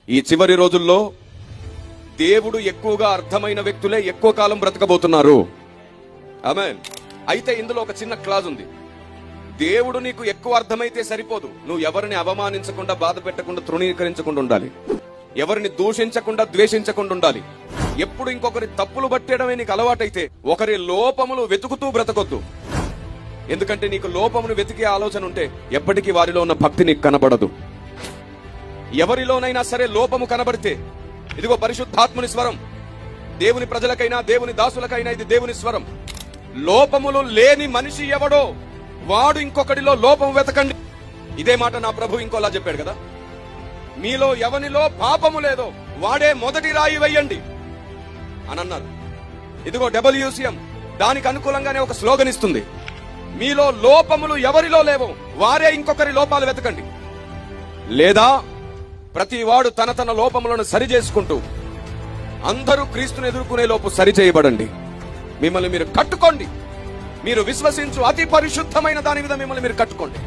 ఈ చివరి రోజుల్లో దేవుడు ఎక్కువగా అర్థమైన వ్యక్తులే ఎక్కువ కాలం బ్రతకబోతున్నారు. ఆమేన్. అయితే ఇందులో ఒక చిన్న క్లాజ్ ఉంది. దేవుడు నీకు ఎక్కువ అర్థమైతే సరిపోదు. నువ్వు ఎవరిని అవమానించకుండా, బాధ పెట్టకుండా, తృణీకరించకుండా ఉండాలి. ఎవరిని దూషించకుండా, ద్వేషించకుండా ఉండాలి. ఎప్పుడు ఇంకొకరి తప్పులు పట్టేయడమే నీకు అలవాటైతే ఒకరి లోపములు వెతుకుతూ బ్రతకొద్దు. ఎందుకంటే నీకు లోపమును వెతికే ఆలోచన ఉంటే ఎప్పటికీ వారిలో ఉన్న భక్తి నీకు కనబడదు. ఎవరిలోనైనా సరే లోపము కనబడితే, ఇదిగో పరిశుద్ధాత్ముని స్వరం, దేవుని ప్రజలకైనా దేవుని దాసులకైనా ఇది దేవుని స్వరం. లోపములు లేని మనిషి ఎవడో వాడు ఇంకొకటిలో లోపం వెతకండి. ఇదే మాట నా ప్రభు ఇంకోలా చెప్పాడు కదా, మీలో ఎవనిలో పాపము లేదో వాడే మొదటి రాయి వేయండి అని అన్నారు. ఇదిగో WCM దానికి అనుకూలంగానే ఒక స్లోగన్ ఇస్తుంది. మీలో లోపములు ఎవరిలో లేవో వారే ఇంకొకరి లోపాలు వెతకండి. లేదా ప్రతి వాడు తన తన లోపములను సరి చేసుకుంటూ అందరూ క్రీస్తుని ఎదుర్కొనే లోపు సరి చేయబడండి. మిమ్మల్ని మీరు కట్టుకోండి. మీరు విశ్వసించు అతి పరిశుద్ధమైన దాని మీద మిమ్మల్ని మీరు కట్టుకోండి.